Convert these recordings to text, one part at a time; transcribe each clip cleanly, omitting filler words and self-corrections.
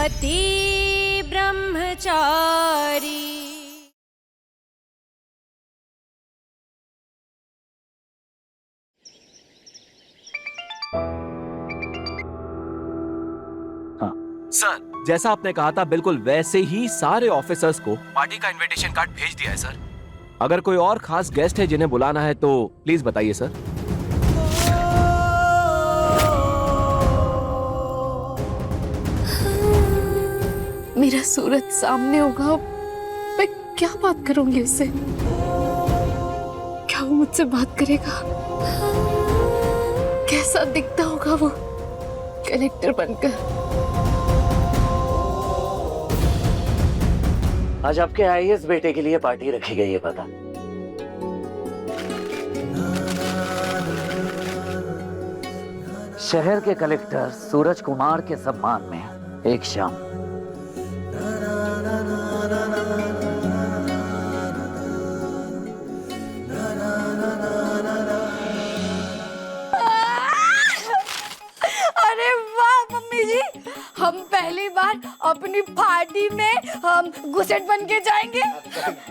पति ब्रह्मचारी। हाँ सर, जैसा आपने कहा था बिल्कुल वैसे ही सारे ऑफिसर्स को पार्टी का इनविटेशन कार्ड भेज दिया है सर। अगर कोई और खास गेस्ट है जिन्हें बुलाना है तो प्लीज बताइए सर। मेरा सूरज सामने होगा, मैं क्या बात करूंगी उससे? क्या वो मुझसे बात करेगा? कैसा दिखता होगा वो कलेक्टर बनकर? आज आपके आईएएस बेटे के लिए पार्टी रखी गई है, पता? शहर के कलेक्टर सूरज कुमार के सम्मान में एक शाम। अरे वाह मम्मी जी, हम पहली बार अपनी पार्टी में हम घुसेट बन के जाएंगे।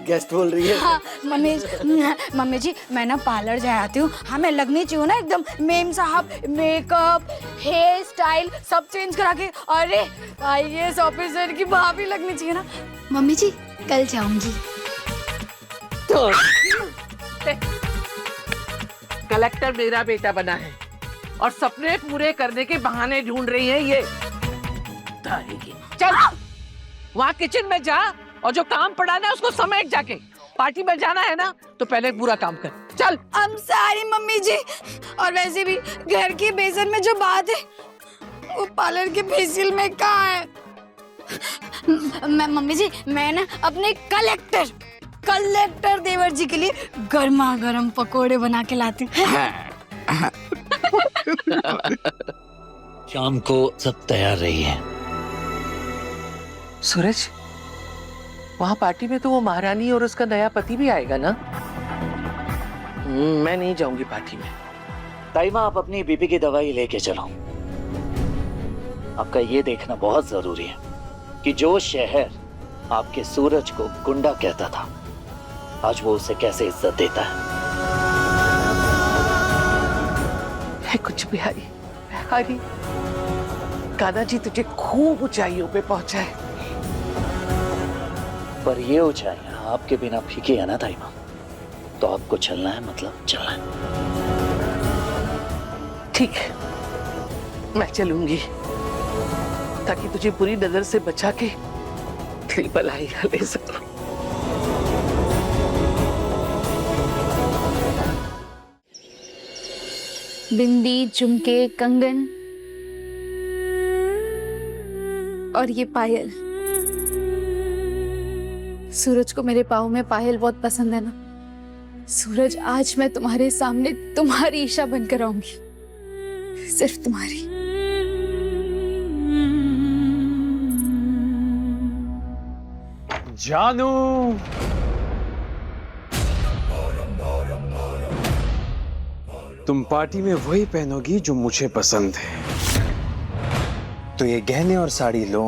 गेस्ट बोल रही है। हाँ मम्मी जी, मैं ना पार्लर जा आती हूँ। हमें लगनी चाहिए ना एकदम मेम साहब, मेकअप, हेयर स्टाइल सब चेंज करा के। अरे आईएएस ऑफिसर की भाभी लगनी चाहिए ना। मम्मी जी कल जाऊंगी। तो कलेक्टर मेरा बेटा बना है और सपने पूरे करने के बहाने ढूंढ रही है ये। चल वहाँ किचन में जा और जो काम पड़ा ना उसको समेट जाके। पार्टी में जाना है ना तो पहले पूरा काम कर। चल। I'm sorry मम्मी जी, और वैसे भी घर की बेसन में जो बात है वो पार्लर के फेसियल में कहाँ है? मम्मी जी, मैं ना अपने कलेक्टर देवर जी के लिए गर्मा गर्म पकोड़े बना के लाती हूँ। शाम को सब तैयार रही है। सूरज, वहाँ पार्टी में तो वो महारानी और उसका नया पति भी आएगा ना? मैं नहीं जाऊंगी पार्टी में। ताइमा, आप अपनी बीपी की दवाई लेके चलो। आपका ये देखना बहुत जरूरी है कि जो शहर आपके सूरज को गुंडा कहता था, आज वो उसे कैसे इज्जत देता है। कुछ बिहारी, कान्हा जी तुझे खूब ऊंचाइयों पे पहुंचाए। पर ये ऊंचाइयां आपके बिना फीकी है ना ताइमा, तो आपको चलना है, मतलब चलना है। ठीक है, मैं चलूंगी ताकि तुझे बुरी नजर से बचा के दिल भलाई ले सकूं। बिंदी, झुमके, कंगन और ये पायल। सूरज को मेरे पाँव में पायल बहुत पसंद है ना। सूरज, आज मैं तुम्हारे सामने तुम्हारी ईशा बनकर आऊंगी, सिर्फ तुम्हारी। जानू, तुम पार्टी में वही पहनोगी जो मुझे पसंद है। तो ये गहने और साड़ी लो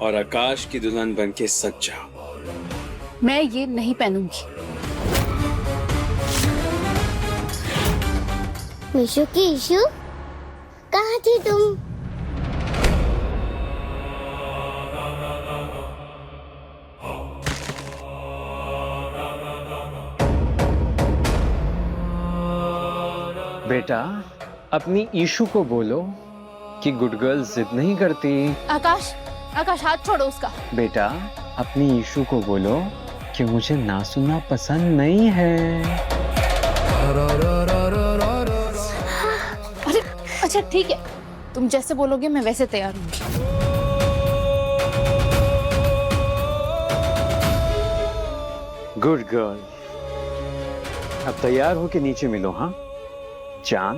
और आकाश की दुल्हन बनके सज जाओ। मैं ये नहीं पहनूंगी। मिशु की इशू, कहाँ थी तुम? बेटा, अपनी ईशू को बोलो कि गुड गर्ल जिद नहीं करती। आकाश, आकाश हाथ छोड़ो उसका। बेटा, अपनी ईशू को बोलो कि मुझे ना सुनना पसंद नहीं है। अरे अच्छा ठीक है, तुम जैसे बोलोगे मैं वैसे तैयार हूँ। गुड गर्ल, अब तैयार हो के नीचे मिलो। हाँ चांद।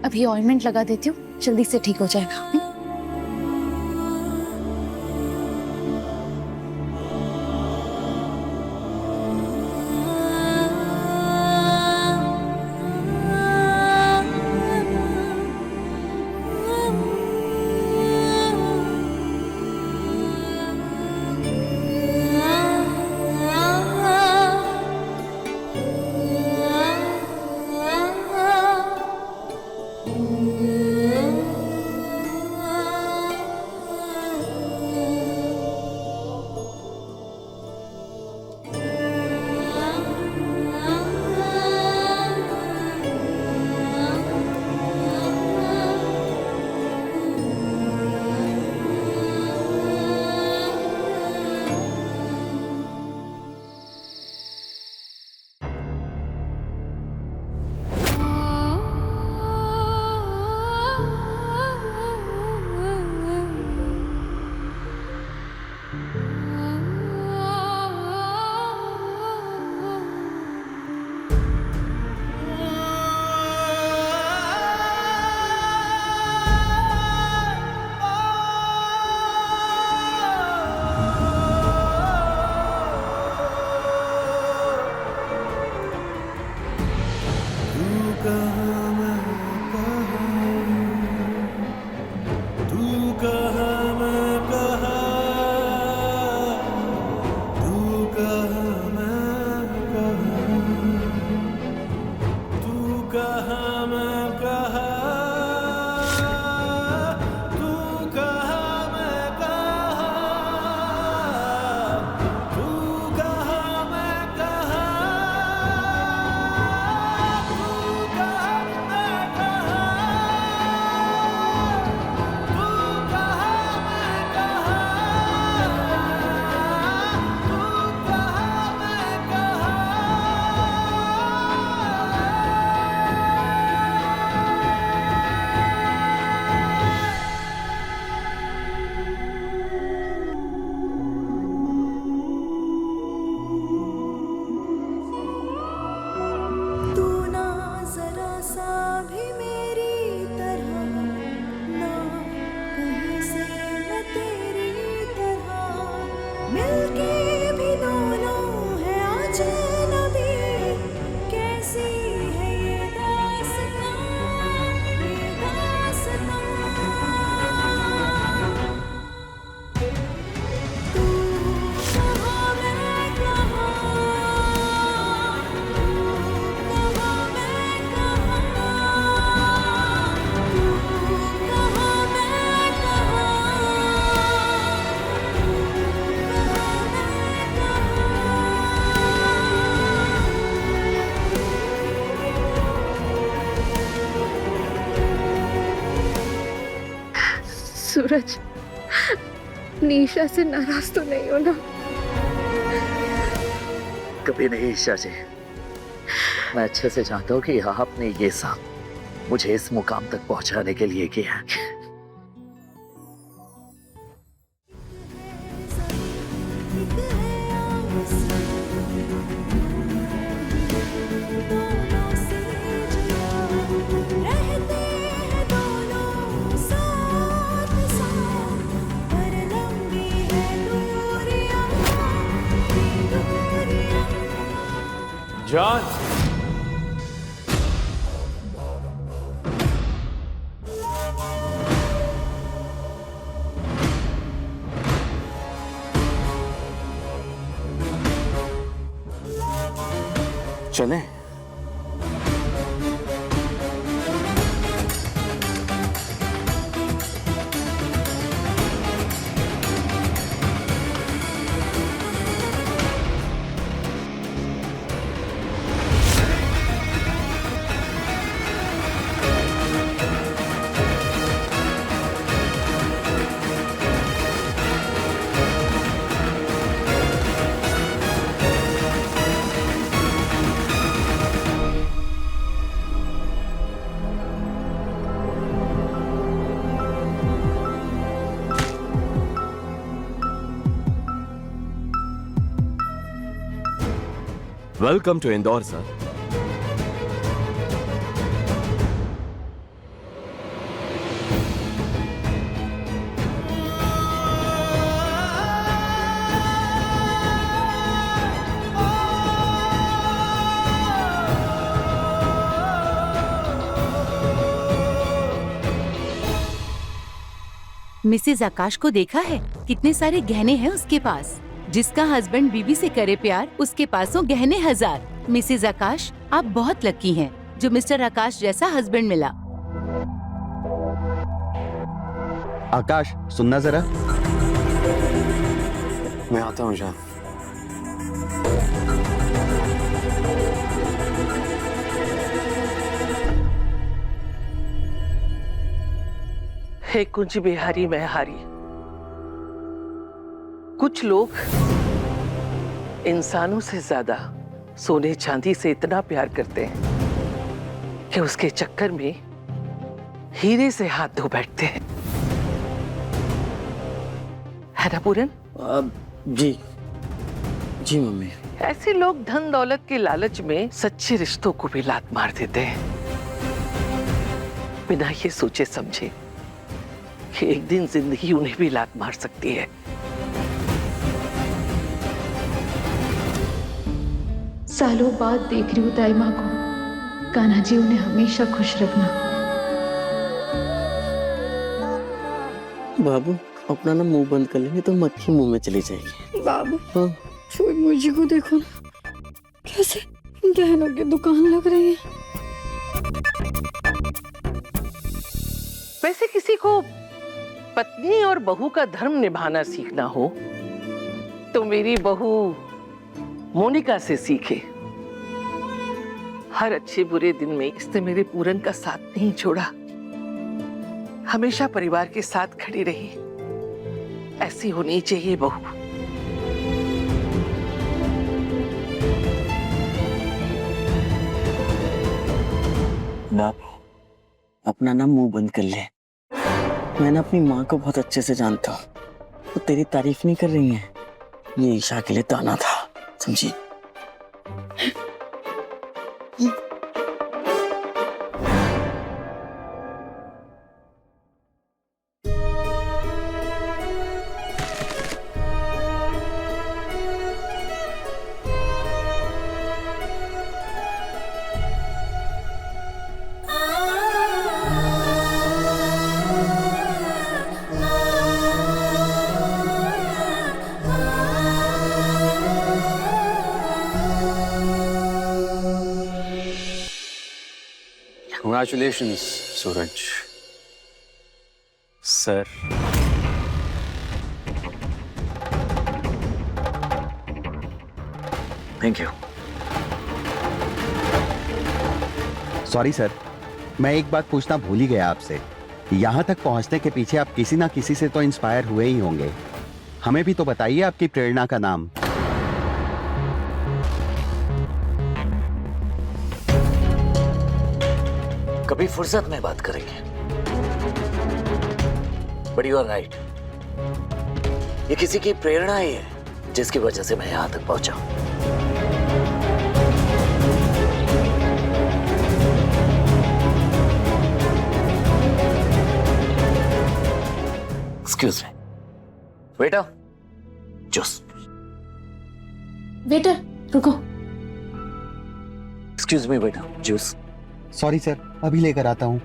अभी अभी ऑइंटमेंट लगा देती हूँ, जल्दी से ठीक हो जाएगा। सूरज, निशा से नाराज तो नहीं हो ना? कभी नहीं ईशा जी। मैं अच्छे से जानता हूँ कि आपने ये सब मुझे इस मुकाम तक पहुंचाने के लिए किया है। जॉन, चलें? Welcome to Indore sir. Mrs Akash को देखा है? कितने सारे गहने हैं उसके पास। जिसका हस्बैंड बीवी से करे प्यार, उसके पास हो गहने हजार। मिसेज आकाश, आप बहुत लकी हैं जो मिस्टर आकाश जैसा हस्बैंड मिला। आकाश, सुनना जरा। मैं आता हूँ जान। हे कुंज बिहारी मैं हारी। कुछ लोग इंसानों से ज्यादा सोने चांदी से इतना प्यार करते हैं कि उसके चक्कर में हीरे से हाथ धो बैठते हैं। है ना पूरन? जी जी मम्मी। ऐसे लोग धन दौलत के लालच में सच्चे रिश्तों को भी लात मार देते हैं, बिना ये सोचे समझे कि एक दिन जिंदगी उन्हें भी लात मार सकती है। सालों बाद देख रही हूँ दाई माँ को। कान्हा जी उन्हें हमेशा खुश रखना। बाबू, अपना ना मुंह बंद कर लेंगे तो मक्खी मुंह में चली जाएगी। बाबू, हाँ? मुझे को देखो ना, कैसे गहनों की दुकान लग रही है। वैसे किसी को पत्नी और बहू का धर्म निभाना सीखना हो तो मेरी बहू मोनिका से सीखे। हर अच्छे बुरे दिन में इसने मेरे पूरन का साथ नहीं छोड़ा, हमेशा परिवार के साथ खड़ी रही। ऐसी होनी चाहिए बहू। बाबू, अपना ना मुंह बंद कर ले। मैं ना अपनी माँ को बहुत अच्छे से जानता हूँ, वो तेरी तारीफ नहीं कर रही है। ये ईशा के लिए ताना था, समझी? Congratulations, Suraj. Sir, thank you. Sorry sir, मैं एक बात पूछना भूल ही गया आपसे। यहाँ तक पहुँचने के पीछे आप किसी ना किसी से तो इंस्पायर हुए ही होंगे। हमें भी तो बताइए आपकी प्रेरणा का नाम। कभी फुर्सत में बात करेंगे। बट यू आर राइट, ये किसी की प्रेरणा ही है जिसकी वजह से मैं यहां तक पहुंचा। एक्सक्यूज मी, बेटा जूस। बेटा रुको। एक्सक्यूज मी बेटा, जूस। सॉरी सर, अभी लेकर आता हूँ।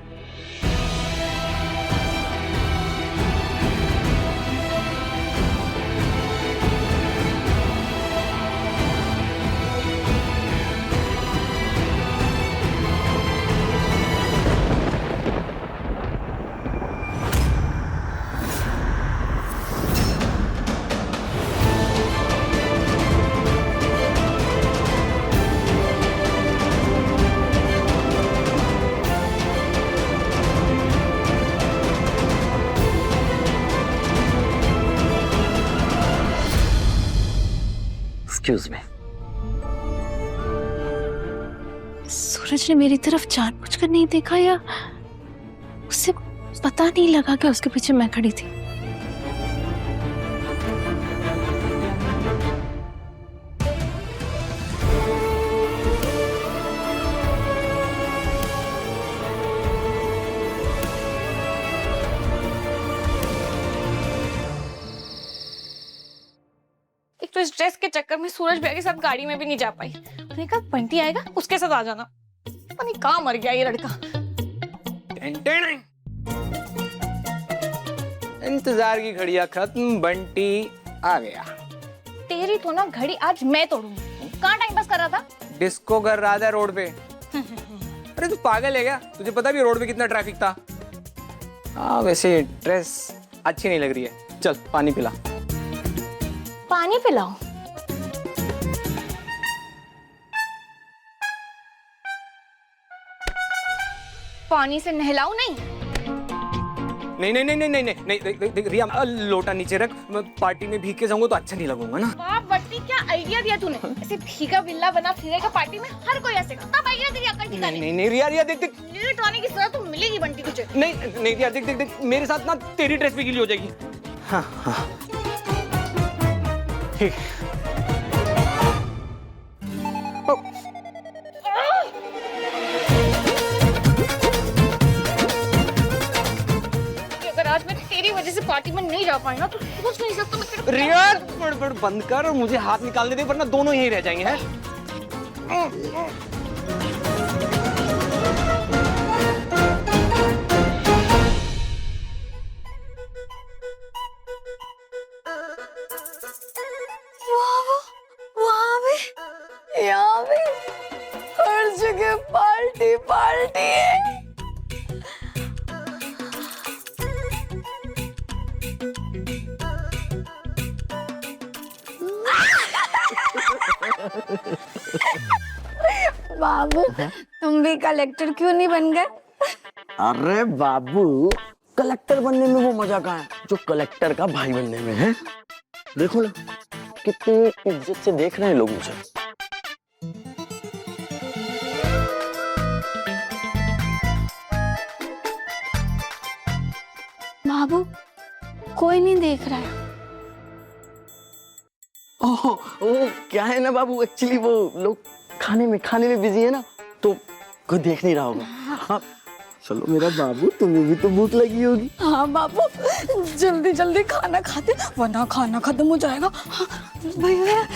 Excuse me. सूरज ने मेरी तरफ जानबूझकर नहीं देखा या उसे पता नहीं लगा कि उसके पीछे मैं खड़ी थी। तो इस ड्रेस के चक्कर में सूरज भैया के साथ गाड़ी में भी नहीं जा पाई। मैंने कहा बंटी आएगा उसके साथ आ जाना। पता नहीं कहाँ मर गया ये लड़का। इंतजार की घड़ियां खत्म, बंटी आ गया। तेरी तो ना घड़ी आज मैं तोड़ूंगी। कहाँ टाइम पास कर रहा था? डिस्को कर रहा था रोड पे। अरे तू पागल है क्या? तुझे पता भी रोड पे कितना ट्रैफिक था। हाँ वैसे ड्रेस अच्छी नहीं लग रही है, चल पानी पिला। पानी पिलाओ? पानी से नहलाऊ नहीं? नहीं नहीं नहीं नहीं नहीं नहीं नहीं, देख रिया, लोटा नीचे रख। मैं पार्टी में भीग के जाऊंगा तो अच्छा नहीं लगूंगा ना। वाह बट्टी, क्या आइडिया दिया तूने। ऐसे भीगा बिल्ला बना फिरेगा पार्टी में, हर कोई ऐसे करता। तब आइडिया तेरी अकल ठिकाने। नहीं नहीं रिया, रिया देख देख। लेट आने की सजा तो मिलेगी बंटी तुझे। नहीं नहीं रिया देख देख देख, मेरे साथ ना तेरी ड्रेस भी गीली हो जाएगी। हाँ हाँ ठीक। अगर आज मैं तेरी वजह से पार्टी में नहीं जा पाई ना तो सोच नहीं सकता मैं तेरे। रिया बड़ बंद कर और मुझे हाथ निकालने दे, वरना दोनों यहीं रह जाएंगे हैं। वहाँ भी, यहाँ भी, हर जगह पार्टी पार्टी है। बाबू तुम भी कलेक्टर क्यों नहीं बन गए? अरे बाबू, कलेक्टर बनने में वो मजा कहाँ है जो कलेक्टर का भाई बनने में है। देखो ना कितनी इज्जत से देख रहे हैं लोग मुझे। बाबू कोई नहीं देख रहा है। ओह क्या है ना बाबू, एक्चुअली वो लोग खाने में बिजी है ना, तो कोई देख नहीं रहा होगा। हाँ चलो मेरा बाबू, तुम्हें भी तो भूख लगी होगी। हाँ बाबू, जल्दी जल्दी खाना खाते वरना खाना खत्म हो जाएगा। हाँ भैया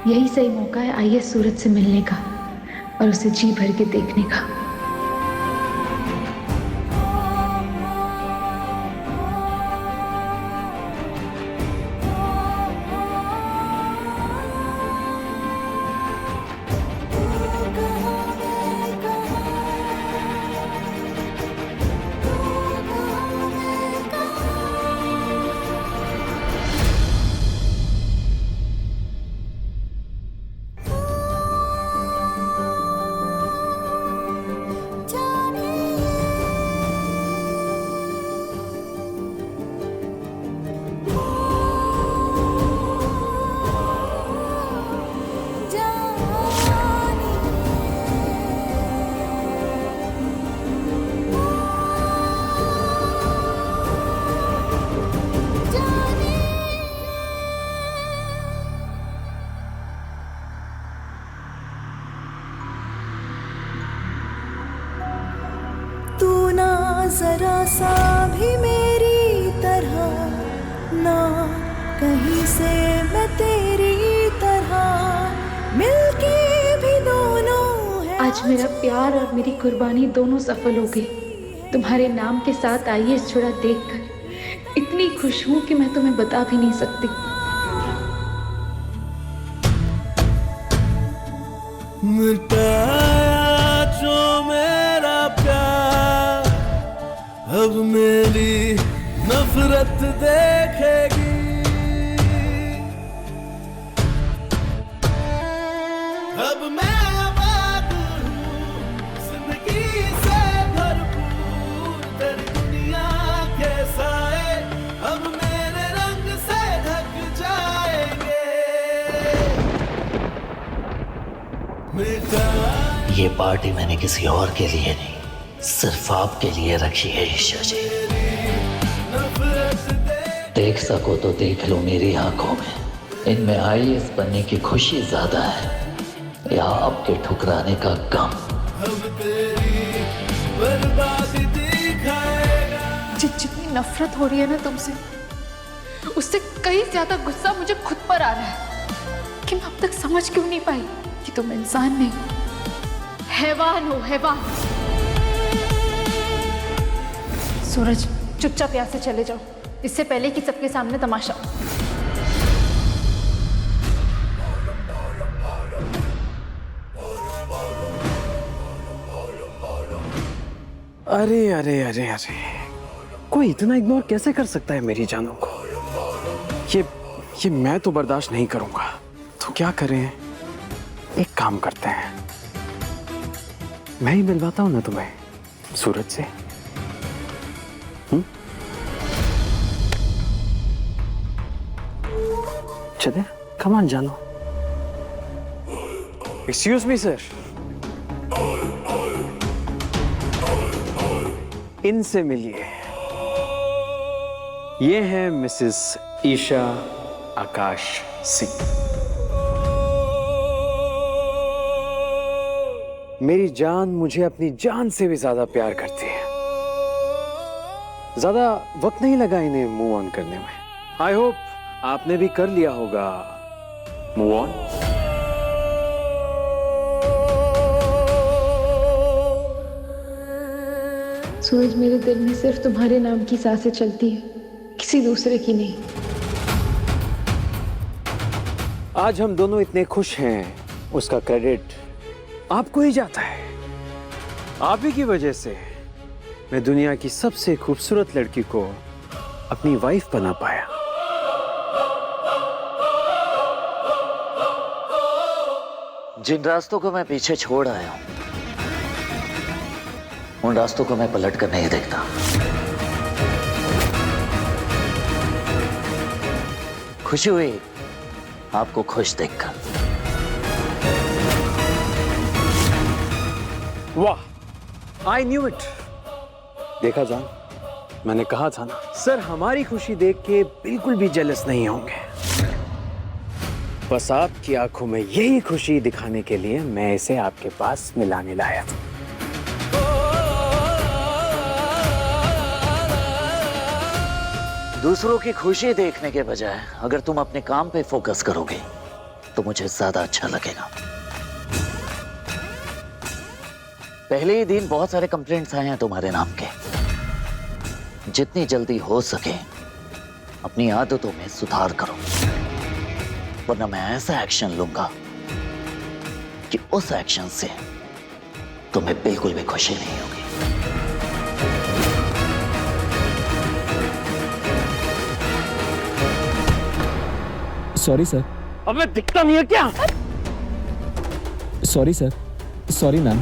यही सही मौका है आइए सूरज से मिलने का और उसे जी भर के देखने का। जरा सा भी मेरी तरह ना, कहीं से मैं तेरी तरह मिलके भी दोनों है। आज मेरा प्यार और मेरी कुर्बानी दोनों सफल हो गई। तुम्हारे नाम के साथ आई इस जुड़ा देखकर इतनी खुश हूँ कि मैं तुम्हें बता भी नहीं सकती। मिटाया जो मेरा प्यार, अब मेरी नफरत देखेगी। अब मैं आबाद हूँ जिंदगी से भरपूर, तेरी दुनिया के साए अब मेरे रंग से ढक जाएंगे। ये पार्टी मैंने किसी और के लिए नहीं, सिर्फ आपके लिए रखी है ईशा जी। देख सको तो देख लो मेरी आंखों में, इनमें आईएएस बनने की खुशी ज्यादा है या आपके ठुकराने का गम। अब तेरी बर्बादी दिखाएगा। नफरत हो रही है ना तुमसे, उससे कहीं ज्यादा गुस्सा मुझे खुद पर आ रहा है कि मैं अब तक समझ क्यों नहीं पाई कि तुम इंसान नहीं, हैवान हो, हैवान। सूरज, चुपचाप यहाँ से चले जाओ, इससे पहले कि सबके सामने तमाशा। अरे अरे अरे अरे, कोई इतना इग्नोर कैसे कर सकता है मेरी जानों को? ये मैं तो बर्दाश्त नहीं करूंगा। तो क्या करें, एक काम करते हैं, मैं ही मिलवाता हूं ना तुम्हें सूरज से। चले, कम ऑन जानो। एक्सक्यूज मी सर, इनसे मिलिए। ये हैं मिसेस ईशा आकाश सिंह। मेरी जान मुझे अपनी जान से भी ज्यादा प्यार करती है। ज्यादा वक्त नहीं लगा इन्हें मूव ऑन करने में। आई होप आपने भी कर लिया होगा मूव ऑन। सूरज, मेरे दिल में सिर्फ तुम्हारे नाम की सांसें चलती है, किसी दूसरे की नहीं। आज हम दोनों इतने खुश हैं, उसका क्रेडिट आपको ही जाता है। आप ही की वजह से मैं दुनिया की सबसे खूबसूरत लड़की को अपनी वाइफ बना पाया। जिन रास्तों को मैं पीछे छोड़ आया हूं, उन रास्तों को मैं पलट कर नहीं देखता। खुशी हुई आपको खुश देखकर। वाह, आई न्यू इट। देखा जान, मैंने कहा था ना। सर हमारी खुशी देख के बिल्कुल भी जेलस नहीं होंगे। बस आपकी आंखों में यही खुशी दिखाने के लिए मैं इसे आपके पास मिलाने लाया था। दूसरों की खुशी देखने के बजाय अगर तुम अपने काम पे फोकस करोगे तो मुझे ज्यादा अच्छा लगेगा। पहले ही दिन बहुत सारे कंप्लेंट्स आए हैं तुम्हारे नाम के। जितनी जल्दी हो सके अपनी आदतों में सुधार करो, वरना मैं ऐसा एक्शन लूंगा कि उस एक्शन से तुम्हें बिल्कुल भी खुशी नहीं होगी। Sorry sir. अबे दिखता नहीं है क्या? Sorry sir, sorry ma'am.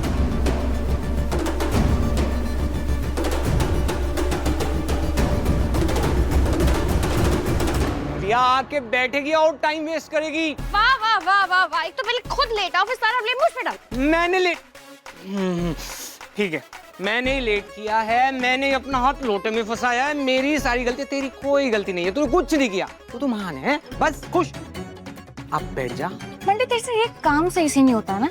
Priya आके बैठेगी और टाइम वेस्ट करेगी। वाह वाह वाह वाह वाह, एक तो पहले खुद लेट आओ, फिर सारा ब्लेम मुझ पे डाल। मैंने लेट, ठीक है, मैंने ही लेट किया है, मैंने ही अपना हाथ लोटे में फंसाया है, मेरी सारी गलती, तेरी कोई गलती नहीं है, तूने कुछ नहीं किया, तू महान है, बस खुश। अब बैठ जा। बंटी, तेरे से ये काम सही से नहीं होता ना।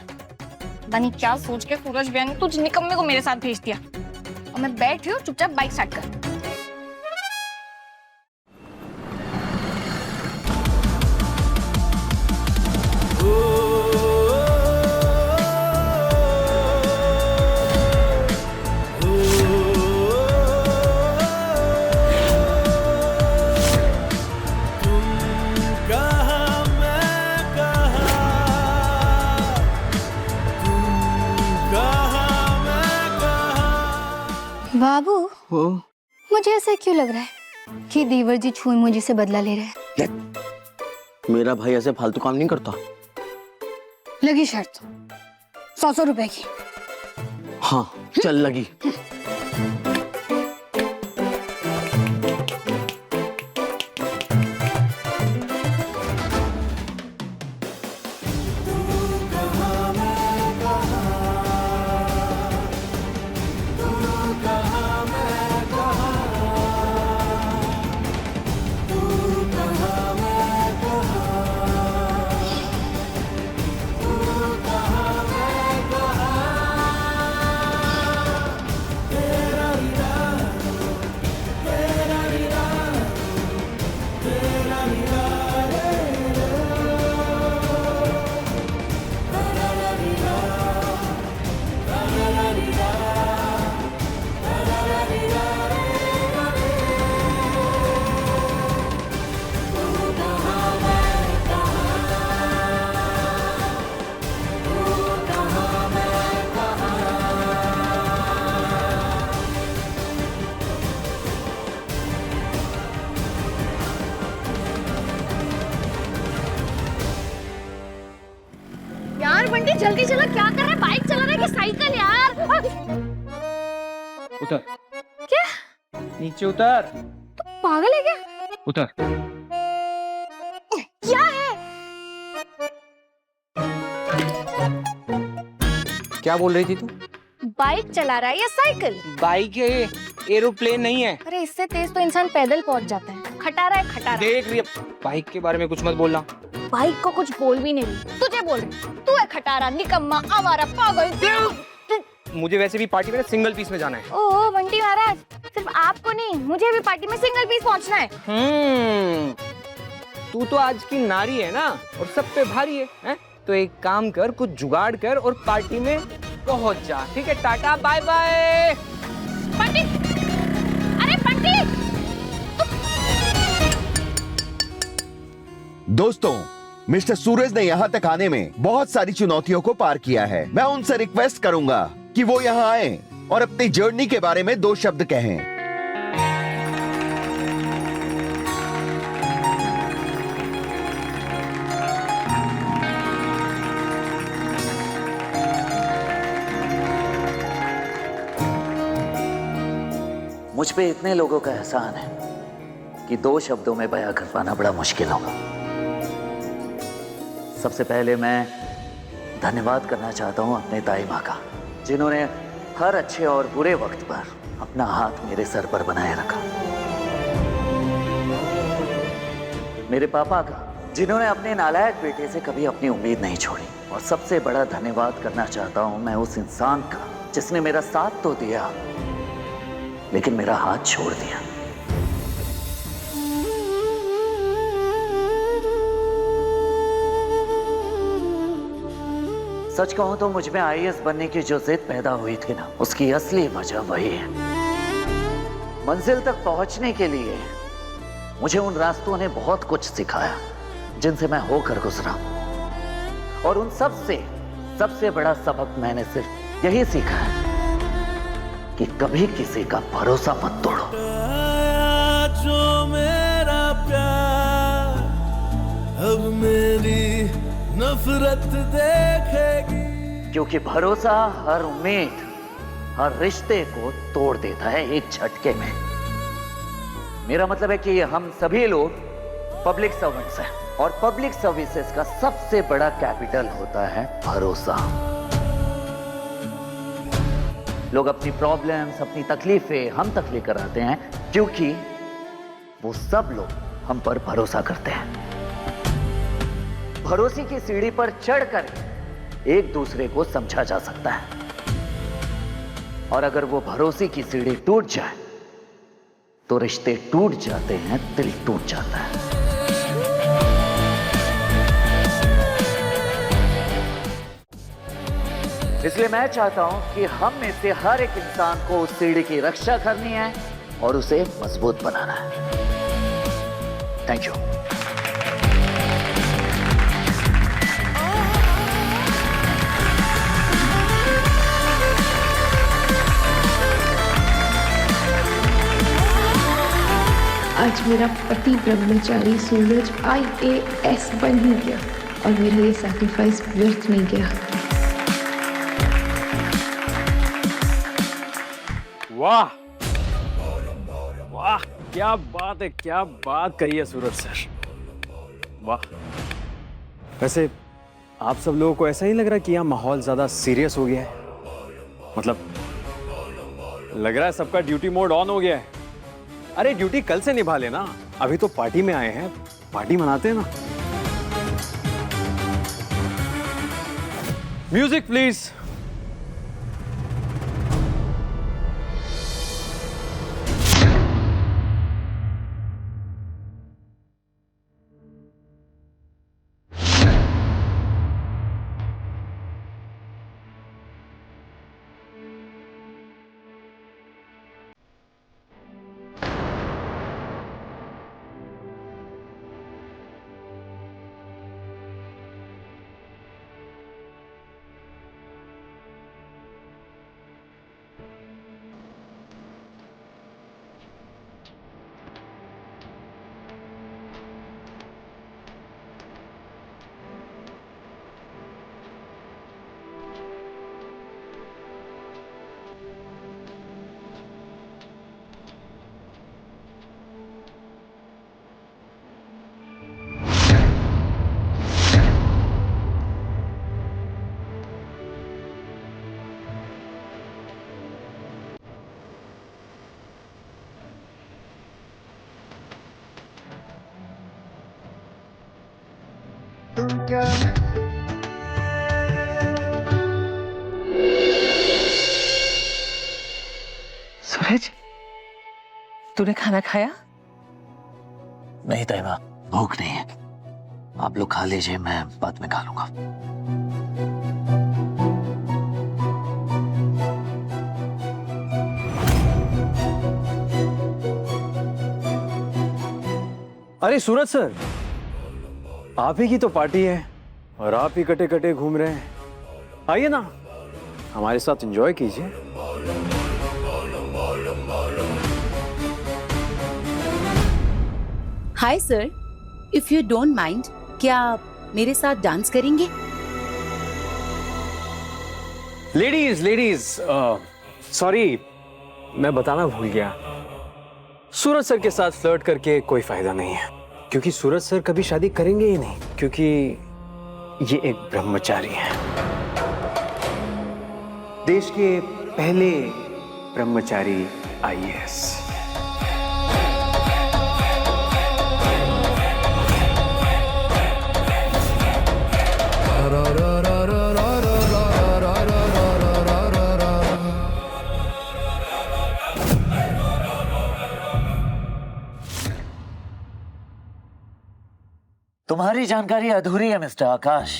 बनी क्या सोच के सूरज भैया ने तुझ निकम्मे को मेरे साथ भेज दिया, और मैं बैठी हूँ चुपचाप बाइक स्टार्ट कर। बाबू, मुझे ऐसा क्यों लग रहा है कि देवर जी छुई मुझे से बदला ले रहे हैं? मेरा भाई ऐसे फालतू काम नहीं करता। लगी शर्त 100 रुपए की। हाँ चल लगी। जल्दी चला, क्या कर रहा है? बाइक चला रहा है कि साइकिल यार? उतर। क्या? नीचे उतर। तू पागल है क्या? उतर। क्या है? क्या बोल रही थी तू? बाइक चला रहा है या साइकिल? बाइक है, एरोप्लेन नहीं है। अरे इससे तेज तो इंसान पैदल पहुंच जाता है। खटारा है खटारा। देख रही है, बाइक के बारे में कुछ मत बोलना। बाइक को कुछ बोल भी नहीं रही, तुझे बोल रही। तू है खटारा, निकम्मा, आवारा, पागल। मुझे वैसे भी पार्टी में सिंगल पीस में जाना है। ओह बंटी महाराज, सिर्फ आपको नहीं, मुझे भी पार्टी में सिंगल पीस पहुंचना है। तू तो आज की नारी है ना, और सब पे भारी है? तो एक काम कर, कुछ जुगाड़ कर और पार्टी में पहुंच जा। ठीक है, टाटा बाय बाय। बंटी, अरे बंटी। दोस्तों, मिस्टर सूरज ने यहाँ तक आने में बहुत सारी चुनौतियों को पार किया है। मैं उनसे रिक्वेस्ट करूंगा कि वो यहाँ आए और अपनी जर्नी के बारे में 2 शब्द कहें। मुझ पे इतने लोगों का एहसान है कि 2 शब्दों में बयां कर पाना बड़ा मुश्किल होगा। सबसे पहले मैं धन्यवाद करना चाहता हूं अपने ताई माँ का, जिन्होंने हर अच्छे और बुरे वक्त पर अपना हाथ मेरे सर पर बनाए रखा। मेरे पापा का, जिन्होंने अपने नालायक बेटे से कभी अपनी उम्मीद नहीं छोड़ी। और सबसे बड़ा धन्यवाद करना चाहता हूं मैं उस इंसान का जिसने मेरा साथ तो दिया लेकिन मेरा हाथ छोड़ दिया। सच कहूं तो मुझ में आईएएस बनने की जो जिद पैदा हुई थी ना, उसकी असली वजह वही है। मंजिल तक पहुंचने के लिए मुझे उन रास्तों ने बहुत कुछ सिखाया जिनसे मैं होकर गुजरा, और उन सबसे बड़ा सबक मैंने सिर्फ यही सीखा है कि कभी किसी का भरोसा मत तोड़ो। जो मेरा प्यार अब मेरी नफरत देखेगी, क्योंकि भरोसा हर उम्मीद, हर रिश्ते को तोड़ देता है एक झटके में। मेरा मतलब है कि हम सभी लोग पब्लिक सर्वेंट्स हैं, और पब्लिक सर्विसेज का सबसे बड़ा कैपिटल होता है भरोसा। लोग अपनी प्रॉब्लम्स, अपनी तकलीफें हम तक लेकर आते हैं क्योंकि वो सब लोग हम पर भरोसा करते हैं। भरोसे की सीढ़ी पर चढ़कर एक दूसरे को समझा जा सकता है, और अगर वो भरोसे की सीढ़ी टूट जाए तो रिश्ते टूट जाते हैं, दिल टूट जाता है। इसलिए मैं चाहता हूं कि हम में से हर एक इंसान को उस सीढ़ी की रक्षा करनी है और उसे मजबूत बनाना है। Thank you. आज मेरा पति ब्रह्मचारी सूरज IAS बन ही गया, और मेरा ये सैक्रिफाइस व्यर्थ नहीं गया। वाह वाह, क्या बात है, क्या बात कही है सूरज सर, वाह। वैसे आप सब लोगों को ऐसा ही लग रहा है कि यहाँ माहौल ज्यादा सीरियस हो गया है? मतलब लग रहा है सबका ड्यूटी मोड ऑन हो गया है। अरे ड्यूटी कल से निभा लेना, अभी तो पार्टी में आए हैं, पार्टी मनाते हैं ना। Music please. सूरज, तूने खाना खाया? नहीं तैमा, भूख नहीं है। आप लोग खा लीजिए, मैं बाद में खा लूंगा। अरे सूरज सर, आप ही की तो पार्टी है और आप ही कटे कटे घूम रहे हैं। आइए ना, हमारे साथ एंजॉय कीजिए। Hi sir, if you don't mind, क्या आप मेरे साथ डांस करेंगे? लेडीज, सॉरी, मैं बताना भूल गया। सूरज सर के साथ फ्लर्ट करके कोई फायदा नहीं है, क्योंकि सूरज सर कभी शादी करेंगे ही नहीं, क्योंकि ये एक ब्रह्मचारी है। देश के पहले ब्रह्मचारी IAS। तुम्हारी जानकारी अधूरी है मिस्टर आकाश।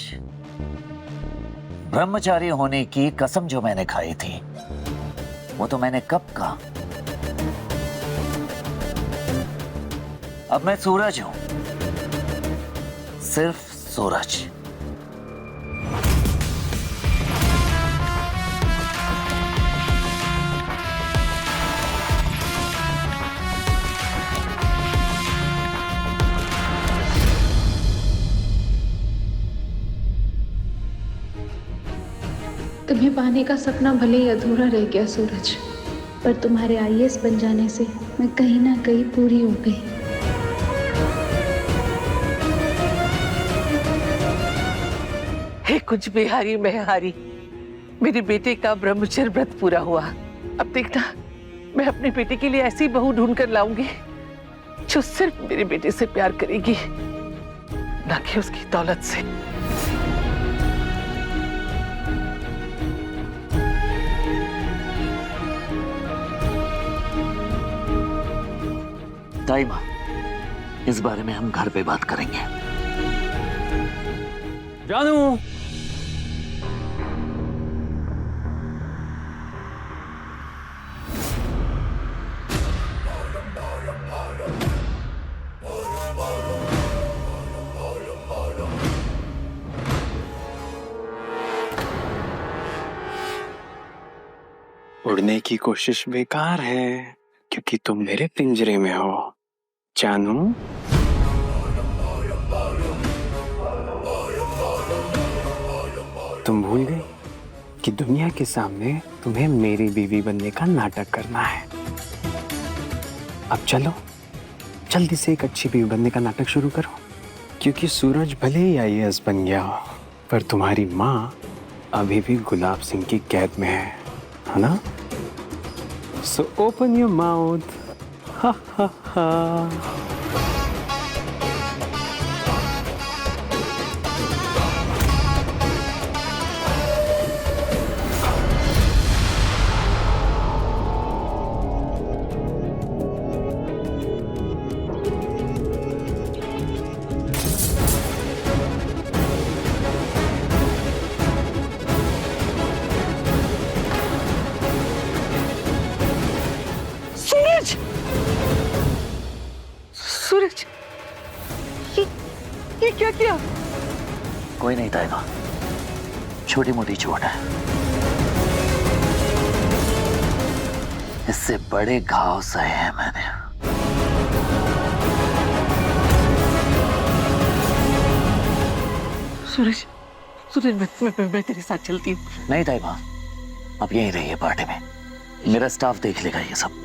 ब्रह्मचारी होने की कसम जो मैंने खाई थी, वो तो मैंने कब कहा। अब मैं सूरज हूं, सिर्फ सूरज। तुम्हें पाने का सपना भले ही अधूरा रह गया सूरज, पर तुम्हारे IAS बन जाने से मैं कहीं ना कहीं पूरी हो गई। हे कुछ बिहारी मैं हारी, मेरे बेटे का ब्रह्मचर्य व्रत पूरा हुआ। अब देखना, मैं अपने बेटे के लिए ऐसी बहू ढूंढ कर लाऊंगी जो सिर्फ मेरे बेटे से प्यार करेगी, ना कि उसकी दौलत से। ताइमा, इस बारे में हम घर पे बात करेंगे। जानू, उड़ने की कोशिश बेकार है, क्योंकि तुम मेरे पिंजरे में हो जानू। तुम भूल गई कि दुनिया के सामने तुम्हें मेरी बीवी बनने का नाटक करना है। अब चलो, जल्दी से एक अच्छी बीवी बनने का नाटक शुरू करो, क्योंकि सूरज भले ही IAS बन गया हो, पर तुम्हारी माँ अभी भी गुलाब सिंह की कैद में है ना? So open your mouth. Ha ha ha. सूरज, ये क्या किया? कोई नहीं ताइमा, छोटी मोटी चोट है। इससे बड़े घाव सहे हैं मैंने। सूरज, मैं तेरे साथ चलती हूँ। नहीं ताइमा, अब यहीं रहिए पार्टी में, मेरा स्टाफ देख लेगा ये सब।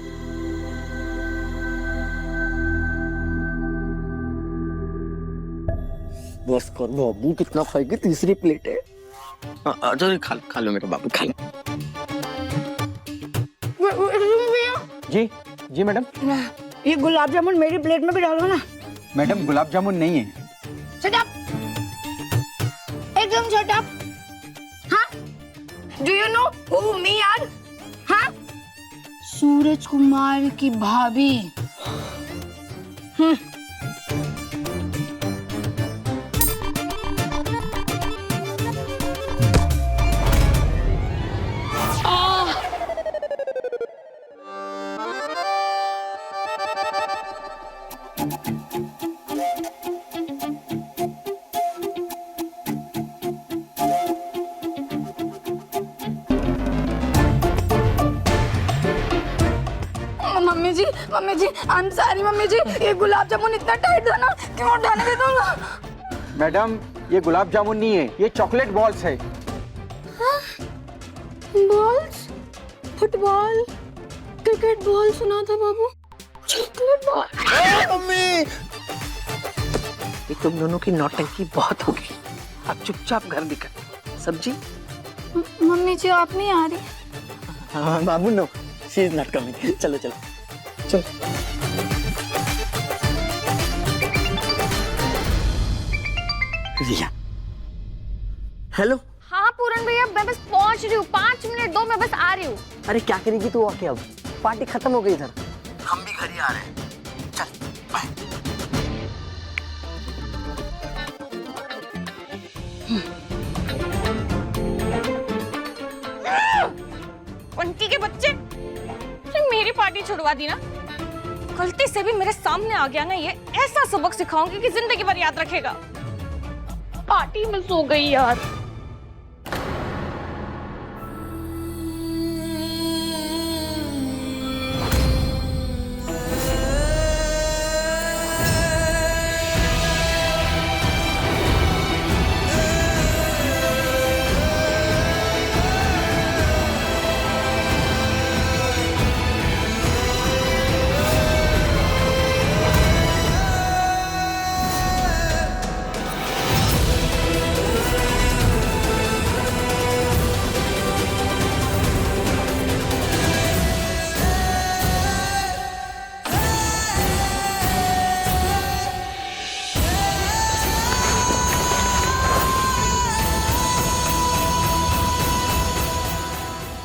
बस कर बाबू, कितना खाएगी? तीसरी प्लेट है। अच्छा खा लो मेरा बाबू, खा लो। जी जी मैडम। ये गुलाब जामुन मेरी प्लेट में भी डालो ना। मैडम गुलाब जामुन नहीं है। Shut up! Don't shut up. हाँ, do you know who me are? हाँ, सूरज कुमार की भाभी। Mummy ji, I am sorry mummy ji, ये गुलाब जामुन इतना टाइट था ना कि मैं उठाने दे दूंगा। मैडम, ये गुलाब जामुन नहीं है, ये चॉकलेट बॉल्स है। बॉल्स? फुटबॉल, क्रिकेट बॉल सुना था बाबू, चॉकलेट बॉल। मम्मी, ये तुम दोनों की नौटंकी बहुत होगी। अब चुपचाप घर निकल। सब्जी? मम्मी जी आप नहीं आ रही? हाँ बाबू, no, she is not coming. चलो चलो चलो। रिया, हेलो। हाँ पूरन भैया, मैं बस पहुंच रही हूँ, 5 मिनट दो, मैं बस आ रही हूँ। अरे क्या करेगी तू आके? अब पार्टी खत्म हो गई इधर, हम भी घर ही आ रहे हैं। चल बाय। बंटी के बच्चे, मेरी पार्टी छुड़वा दी ना। गलती से भी मेरे सामने आ गया ना, ये ऐसा सबक सिखाऊंगी कि जिंदगी भर याद रखेगा। पार्टी मिस हो गई यार।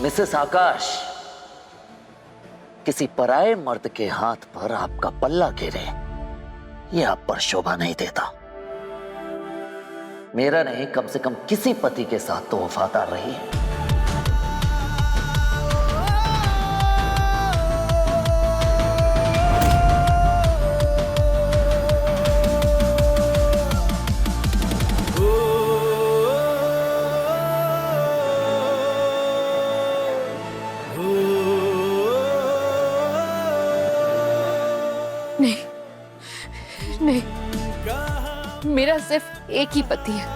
मिसेस आकाश, किसी पराये मर्द के हाथ पर आपका पल्ला गिरे, ये आप पर शोभा नहीं देता। मेरा नहीं, कम से कम किसी पति के साथ तो वफादार रही है। नहीं, मेरा सिर्फ एक ही पति है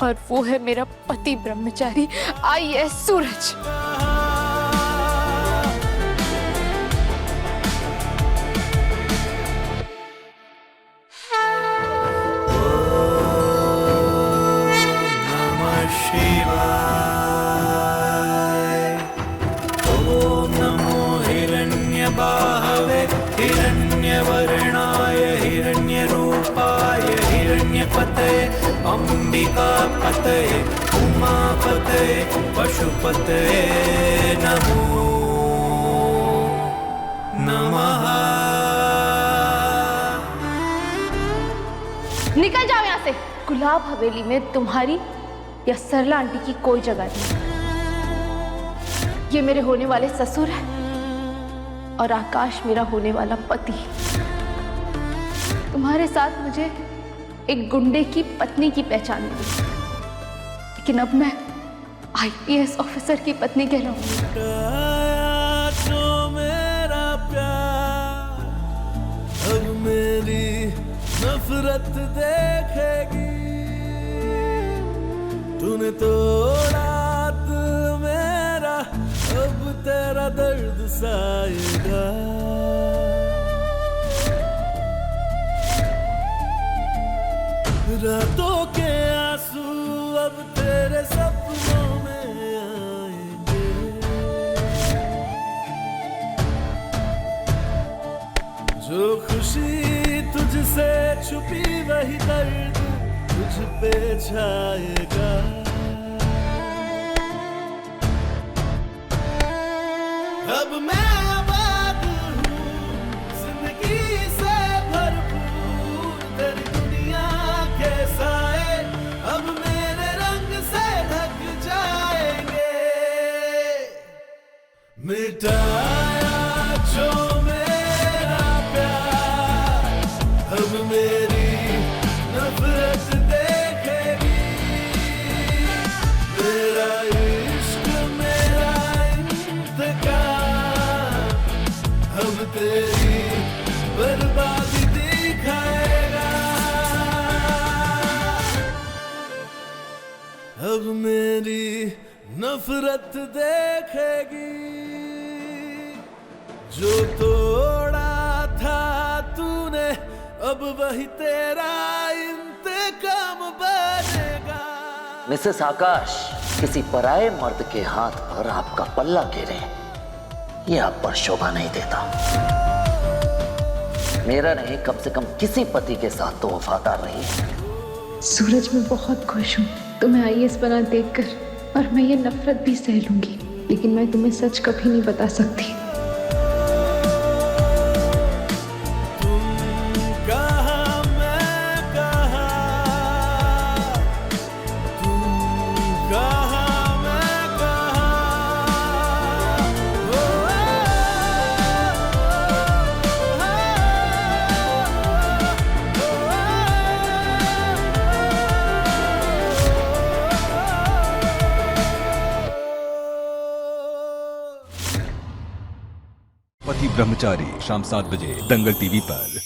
और वो है मेरा पति ब्रह्मचारी IAS सूरज। अंबिका पतये उमा पतये पशुपतये नमो नमः। निकल जाओ यहाँ से। गुलाब हवेली में तुम्हारी या सरला आंटी की कोई जगह नहीं। ये मेरे होने वाले ससुर है और आकाश मेरा होने वाला पति। तुम्हारे साथ मुझे एक गुंडे की पत्नी की पहचान मिली, लेकिन अब मैं IPS ऑफिसर की पत्नी कहलाऊंगी। तो मेरा प्यार अब मेरी नफरत देखेगी। तूने तोड़ा दिल मेरा, अब तेरा दर्द साएगा। रातों के आंसू अब तेरे सपनों में आएंगे। जो खुशी तुझसे छुपी वही दर्द तुझ पे छाएगा। अब मैं आबाद हूँ जिंदगी से भरपूर, तेरी दुनिया के साए अब मेरे रंग से ढक जाएंगे। मिटाया जो मेरा प्यार, अब मेरी नफरत देखेगी। मेरा इश्क मेरा इंतकाम अब तेरी बर्बादी दिखाएगा। अब मेरी नफरत देखेगी। जो तोड़ा था तूने अब वही तेरा इंतकाम बनेगा। मिसेस आकाश, किसी पराये मर्द के हाथ पर आपका पल्ला गिरे, ये आप पर शोभा नहीं देता। मेरा नहीं, कम से कम किसी पति के साथ तो वफादार रही। सूरज, मैं बहुत खुश हूँ तुम्हें आईएएस बना देखकर, और मैं ये नफरत भी सह लूंगी, लेकिन मैं तुम्हें सच कभी नहीं बता सकती। पति ब्रह्मचारी शाम 7 बजे दंगल टीवी पर।